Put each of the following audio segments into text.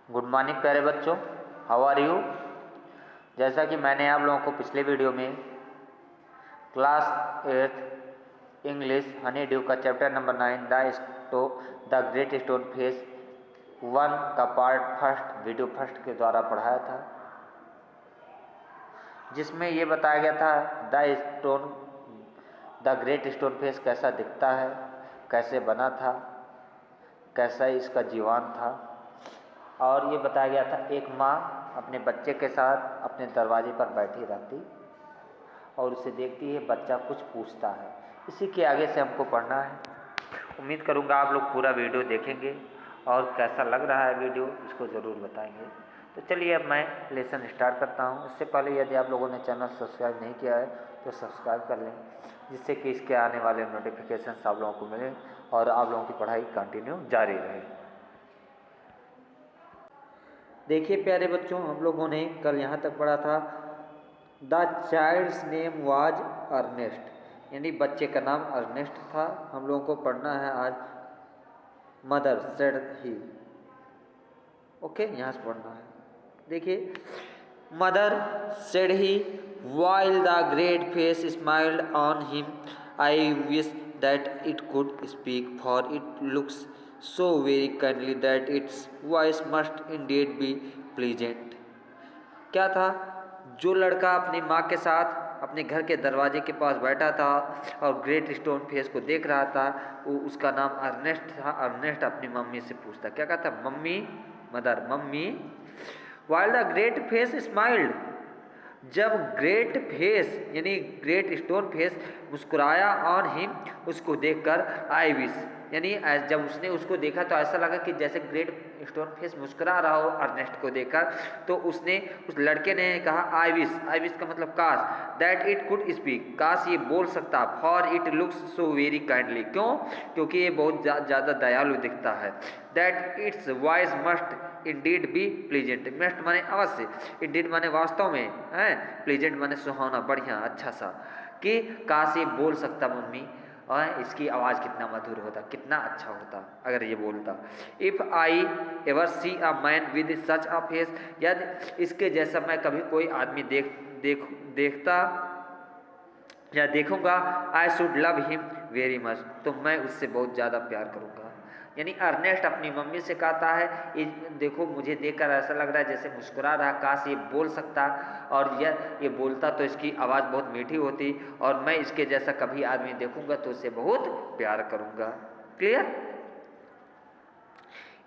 Good morning प्यारे बच्चों, how are you. जैसा कि मैंने आप लोगों को पिछले वीडियो में क्लास 8 इंग्लिश हनी ड्यू का chapter number 9 the great stone face 1 का पार्ट फर्स्ट वीडियो फर्स्ट के द्वारा पढ़ाया था, जिसमें ये बताया गया था द ग्रेट स्टोन फेस कैसा दिखता है, कैसे बना था, कैसा इसका जीवन था। और ये बताया गया था एक माँ अपने बच्चे के साथ अपने दरवाजे पर बैठी रहती और उसे देखती है, बच्चा कुछ पूछता है। इसी के आगे से हमको पढ़ना है। उम्मीद करूँगा आप लोग पूरा वीडियो देखेंगे और कैसा लग रहा है वीडियो इसको ज़रूर बताएंगे। तो चलिए अब मैं लेसन स्टार्ट करता हूँ। इससे पहले यदि आप लोगों ने चैनल सब्सक्राइब नहीं किया है तो सब्सक्राइब कर लें, जिससे कि इसके आने वाले नोटिफिकेशन आप लोगों को मिले और आप लोगों की पढ़ाई कंटिन्यू जारी रहे। देखिए प्यारे बच्चों, हम लोगों ने कल यहाँ तक पढ़ा था the child's name was Ernest, यानी बच्चे का नाम अर्नेस्ट था। हम लोगों को पढ़ना है आज मदर सेड ही। ओके, यहाँ से पढ़ना है। देखिए, mother said he while the great face smiled on him, I wish that it could speak, for it looks so very kindly that its voice must indeed be pleasant। क्या था? जो लड़का अपनी माँ के साथ अपने घर के दरवाजे के पास बैठा था और ग्रेट स्टोन फेस को देख रहा था, वो उसका नाम अर्नेस्ट था। अर्नेस्ट अपनी मम्मी से पूछता, क्या कहता? Mummy, mother, mummy, while the great face smiled, जब ग्रेट फेस यानी ग्रेट स्टोन फेस मुस्कुराया ऑन हिम, उसको देखकर, आई विश, यानी जब उसने उसको देखा तो ऐसा लगा कि जैसे ग्रेट स्टोन फेस मुस्कुरा रहा हो अर्नेस्ट को देखकर, तो उसने उस लड़के ने कहा आई विश, आई विश का मतलब काश, दैट इट कुड स्पीक, काश ये बोल सकता, for it looks so very kindly, क्यों? क्योंकि ये बहुत ज़्यादा दयालु दिखता है, that its voice must indeed be pleasant, must माने अवश्य, इंडीड माने वास्तव में है, प्लीजेंट माने सुहावना, बढ़िया, अच्छा सा, कि काश ये बोल सकता मम्मी, और इसकी आवाज़ कितना मधुर होता, कितना अच्छा होता अगर ये बोलता। If I ever see a man with such a face, यदि इसके जैसा मैं कभी कोई आदमी देखता या देखूंगा, I should love him very much, तो मैं उससे बहुत ज़्यादा प्यार करूंगा। यानी अर्नेस्ट अपनी मम्मी से कहता है, ये देखो मुझे देखकर ऐसा लग रहा है जैसे मुस्कुरा रहा, काश ये बोल सकता, और ये बोलता तो इसकी आवाज़ बहुत मीठी होती, और मैं इसके जैसा कभी आदमी देखूंगा तो उससे बहुत प्यार करूंगा। Clear?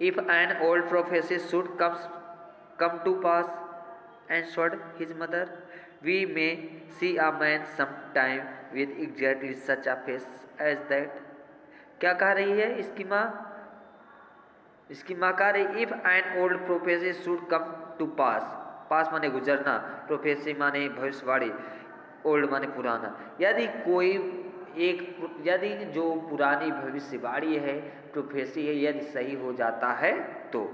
If an old prophecy should come to pass answered his mother, we may see a man sometime with exactly such a face as that। क्या कह रही है इसकी माँ? इसकी माँ कह रही, if an old prophecy should come to pass, pass माने गुजरना, प्रोफेसी माने भविष्यवाणी, ओल्ड माने पुराना, यदि जो पुरानी भविष्यवाणी है, प्रोफेसी है, यदि सही हो जाता है तो,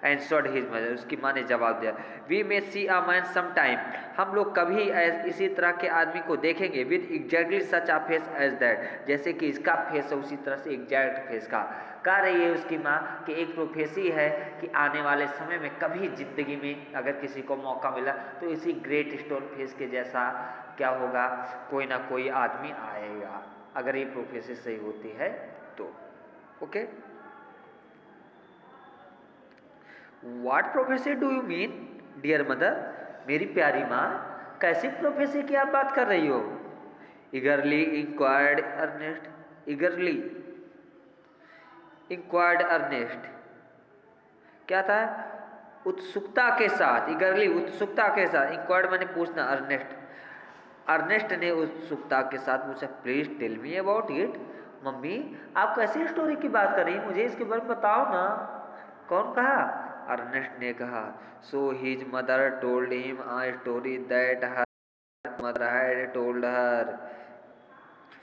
answered his mother, उसकी माँ ने जवाब दिया, we may see a man sometime, हम लोग कभी इसी तरह के आदमी को देखेंगे, with exactly such a face as that, जैसे कि इसका फेस है उसी तरह से एग्जैक्ट फेस का। कह रही है उसकी माँ कि एक प्रोफेसी है कि आने वाले समय में कभी जिंदगी में अगर किसी को मौका मिला तो इसी ग्रेट स्टोन फेस के जैसा क्या होगा, कोई ना कोई आदमी आएगा, अगर ये प्रोफेसी सही होती है तो। Okay, What prophecy do you mean, dear mother? मेरी प्यारी माँ, कैसी प्रोफेसी की आप बात कर रही हो? Eagerly inquired Ernest. Eagerly inquired Ernest. क्या था? उत्सुकता के साथ, eagerly उत्सुकता के साथ, inquired माने पूछना, अर्नेस्ट, अर्नेस्ट ने उत्सुकता के साथ पूछा, please tell me about it, mummy आप कैसी स्टोरी की बात कर रही हैं, मुझे इसके बारे में बताओ ना। कौन कहा? अर्नेस्ट ने कहा, so his mother told him a story that her mother had told her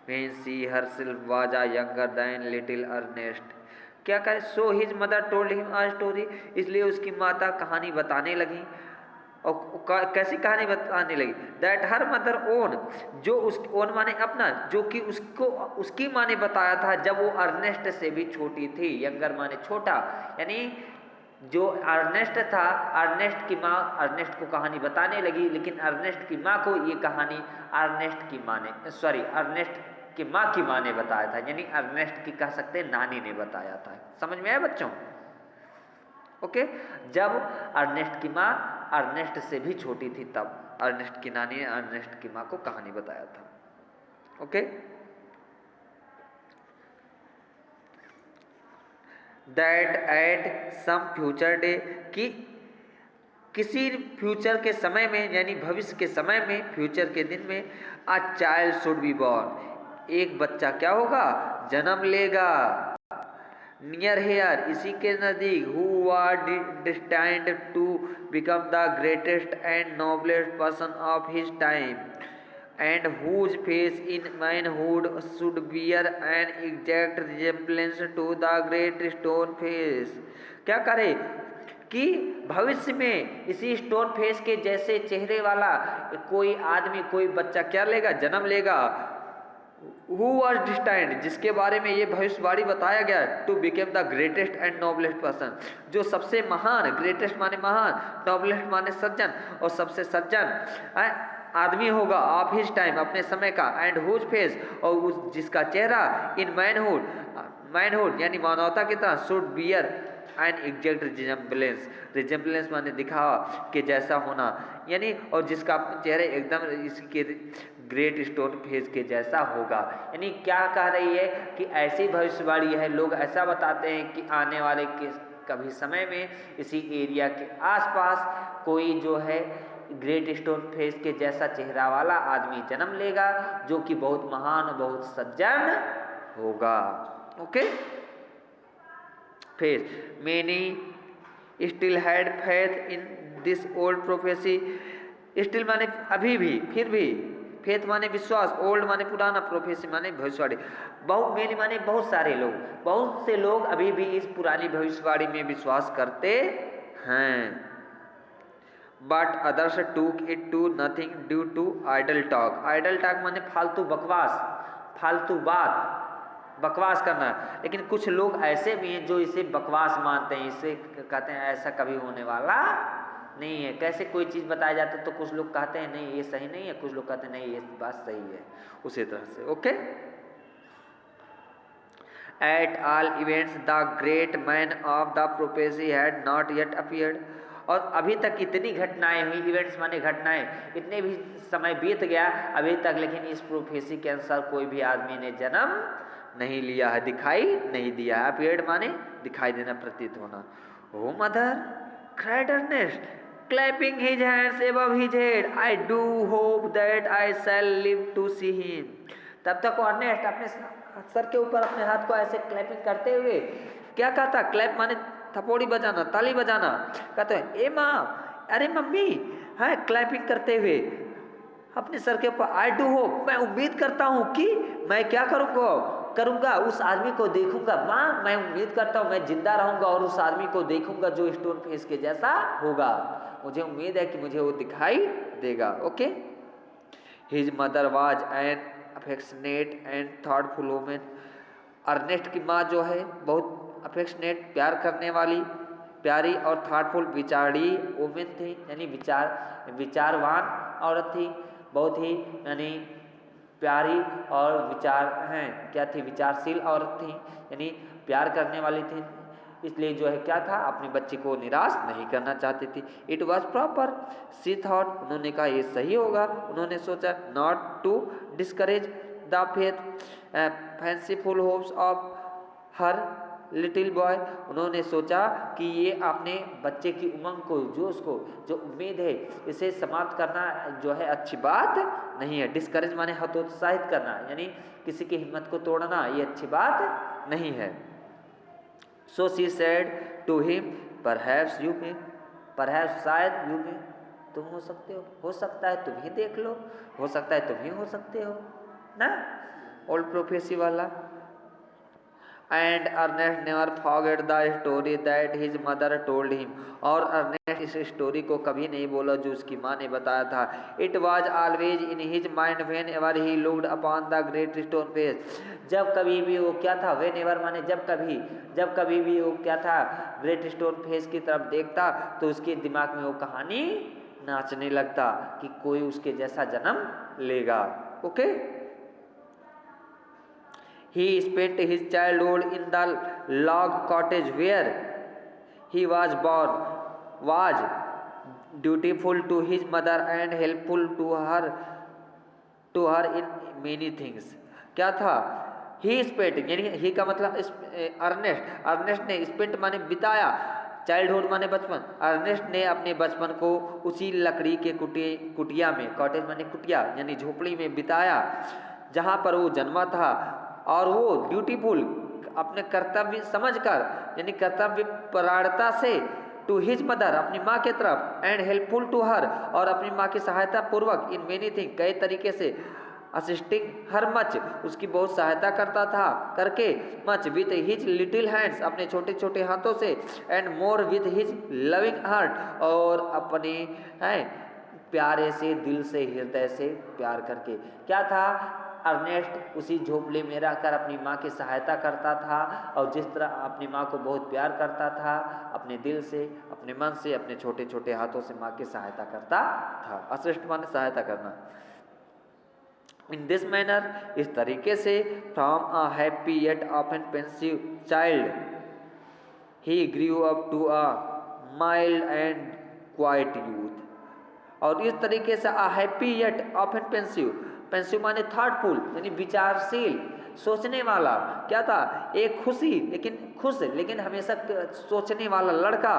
when she herself was a younger than little Ernest. क्या कहे? So his mother told him a story, इसलिए उसकी माता कहानी बताने लगी। और कैसी कहानी बताने लगी? दैट हर मदर ओन, जो उस ओन माने अपना, जो कि उसको उसकी माँ ने बताया था जब वो अर्नेस्ट से भी छोटी थी, यंगर माने छोटा, यानी जो अर्नेस्ट था, अर्नेस्ट की माँ अर्नेस्ट को कहानी बताने लगी, लेकिन अर्नेस्ट की माँ को ये कहानी अर्नेस्ट की माँ ने अर्नेस्ट की माँ की माँ ने बताया था, यानी अर्नेस्ट की कह सकते हैं नानी ने बताया था। समझ में आया बच्चों? ओके। जब अर्नेस्ट की माँ अर्नेस्ट से भी छोटी थी, तब अर्नेस्ट की नानी ने अर्नेस्ट की माँ को कहानी बताया था। Okay. That at some future day, कि किसी फ्यूचर के समय में, यानी भविष्य के समय में, फ्यूचर के दिन में, a child should be born, एक बच्चा क्या होगा? जन्म लेगा। नियर हेयर, इसी के नजदीक, who are destined to become the greatest and noblest person of his time and whose face in manhood should bear an exact resemblance to the great stone face। क्या करे कि भविष्य में इसी स्टोन फेस के जैसे चेहरे वाला कोई आदमी, कोई बच्चा क्या लेगा? जन्म लेगा। Who was destined, जिसके बारे में ये भविष्यवाणी बताया गया, to became the greatest and noblest person, जो सबसे महान, ग्रेटेस्ट माने महान, नोबलेस्ट माने सज्जन, और सबसे सज्जन आदमी होगा ऑफ हिज टाइम, अपने समय का, एंड हुज फेस, और उस जिसका चेहरा, इन मैनहुड यानी मानवता की तरह, should bear an exact resemblance, resemblance माने दिखावा के जैसा होना, यानी और जिसका चेहरे एकदम इसके ग्रेट स्टोन फेस के जैसा होगा। यानी क्या कह रही है कि ऐसी भविष्यवाणी है, लोग ऐसा बताते हैं कि आने वाले के कभी समय में इसी एरिया के आसपास कोई जो है ग्रेट स्टोन फेस के जैसा चेहरा वाला आदमी जन्म लेगा, जो कि बहुत महान, बहुत सज्जन होगा। Okay. Face, many still had faith in this old prophecy, still माने अभी भी, फिर भी, फेथ माने विश्वास, ओल्ड माने पुराना, प्रोफेसी माने भविष्यवाणी, बहुत मेनी माने बहुत सारे लोग, बहुत से लोग अभी भी इस पुरानी भविष्यवाणी में विश्वास करते हैं। But others took it to nothing due to idle talk, idle talk माने फालतू बकवास, फालतू बात, बकवास करना। लेकिन कुछ लोग ऐसे भी हैं जो इसे बकवास मानते हैं, इसे कहते हैं ऐसा कभी होने वाला नहीं है। कैसे कोई चीज़ बताया जाता है तो कुछ लोग कहते हैं नहीं ये सही नहीं है, कुछ लोग कहते हैं नहीं ये बात सही है, उसी तरह से। Okay. At all events the great man of the prophecy had not yet appeared, और अभी तक इतनी घटनाएं हुई, इवेंट्स माने घटनाएं, इतने भी समय बीत गया अभी तक, लेकिन इस प्रोफेसी के अनुसार कोई भी आदमी ने जन्म नहीं लिया है, दिखाई नहीं दिया है। अपीयर्ड माने दिखाई देना, प्रतीत होना। O mother, cried Ernest, clapping his hands above his head, I do hope that I shall live to see him। तब तक अर्नेस्ट अपने सर के ऊपर अपने हाथ को ऐसे क्लैपिंग करते हुए क्या कहता? क्लैप माने थपोड़ी बजाना, ताली बजाना। कहते हैं ए माँ, अरे मम्मी, है क्लैपिंग करते हुए अपने सर के ऊपर, आई डू होप, मैं उम्मीद करता हूँ कि मैं क्या करूँगा, उस आदमी को देखूंगा। माँ, मैं उम्मीद करता हूँ मैं जिंदा रहूंगा और उस आदमी को देखूंगा जो स्टोन फेस के जैसा होगा। मुझे उम्मीद है कि मुझे वो दिखाई देगा। Okay. His mother was an affectionate and thoughtful woman, Ernest की माँ जो है बहुत अफेक्शनेट, प्यार करने वाली, प्यारी और थॉटफुल, विचारी वुमेन थी, यानी विचारवान औरत थी, बहुत ही यानी प्यारी और विचार हैं क्या थी, विचारशील औरत थी, यानी प्यार करने वाली थी। इसलिए जो है क्या था, अपने बच्चे को निराश नहीं करना चाहती थी। It was proper she thought, उन्होंने कहा ये सही होगा, उन्होंने सोचा, not to discourage the faith fanciful hopes of her little boy, उन्होंने सोचा कि ये अपने बच्चे की उमंग को, जोश को, जो उम्मीद है, इसे समाप्त करना जो है अच्छी बात नहीं है। डिस्करेज माने हतोत्साहित करना, यानी किसी की हिम्मत को तोड़ना, ये अच्छी बात नहीं है। So she said to him, perhaps you may, perhaps शायद, यू मे तुम हो सकते हो सकता है तुम ही देख लो, हो सकता है तुम ही हो सकते हो ना, ओल्ड प्रोफेसी वाला। And Ernest never forget the story that his mother told him, और अर्नेस्ट इस स्टोरी को कभी नहीं बोला जो उसकी माँ ने बताया था। It was always in his mind when ever he looked upon the great stone face, जब कभी भी वो क्या था, वेन एवर माने जब कभी भी वो क्या था, ग्रेट स्टोन फेस की तरफ देखता तो उसके दिमाग में वो कहानी नाचने लगता कि कोई उसके जैसा जन्म लेगा। Okay, he spent his childhood in the log cottage where he was born, was dutiful to his mother and helpful to her in many things। क्या था, ही स्पेंट यानी ही का मतलब अर्नेस्ट ने स्पेंट माने बिताया, चाइल्डहुड माने बचपन, अर्नेस्ट ने अपने बचपन को उसी लकड़ी के कुटिया में, कॉटेज माने कुटिया यानी झोपड़ी में बिताया जहाँ पर वो जन्मा था, और वो ड्यूटीफुल अपने कर्तव्य समझकर यानी कर्तव्य परायणता से टू हिज मदर अपनी माँ के तरफ, एंड हेल्पफुल टू हर और अपनी माँ की सहायता पूर्वक, इन मेनी थिंग कई तरीके से, असिस्टिंग हर मच उसकी बहुत सहायता करता था करके, much with his little hands अपने छोटे छोटे हाथों से, and more with his loving heart और अपने प्यारे से दिल से हृदय से प्यार करके। क्या था, अर्नेस्ट उसी झोपड़ी में रहकर अपनी माँ की सहायता करता था, और जिस तरह अपनी माँ को बहुत प्यार करता था, अपने दिल से अपने मन से अपने छोटे छोटे हाथों से माँ की सहायता करता था। असिस्ट माने सहायता करना। इन दिस मैनर इस तरीके से, from a happy yet often pensive child he grew up to a mild and quiet youth, और इस तरीके से a happy yet often pensive माने थॉटफुल यानी विचारशील, सोचने वाला, क्या था, एक खुश लेकिन हमेशा सोचने वाला लड़का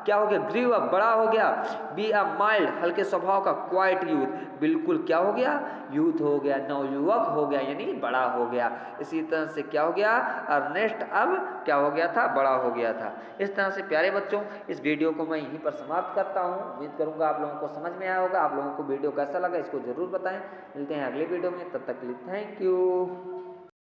क्या हो गया, ग्रीव अप बड़ा हो गया, बी अ माइल्ड हल्के स्वभाव का, क्वाइट यूथ बिल्कुल क्या हो गया, यूथ हो गया, नवयुवक हो गया यानी बड़ा हो गया। इसी तरह से क्या हो गया, अर्नेस्ट अब क्या हो गया था, बड़ा हो गया था। इस तरह से प्यारे बच्चों इस वीडियो को मैं यहीं पर समाप्त करता हूँ। उम्मीद करूँगा आप लोगों को समझ में आया होगा। आप लोगों को वीडियो कैसा लगा इसको जरूर बताएं। मिलते हैं अगले वीडियो में, तब तक के लिए थैंक यू।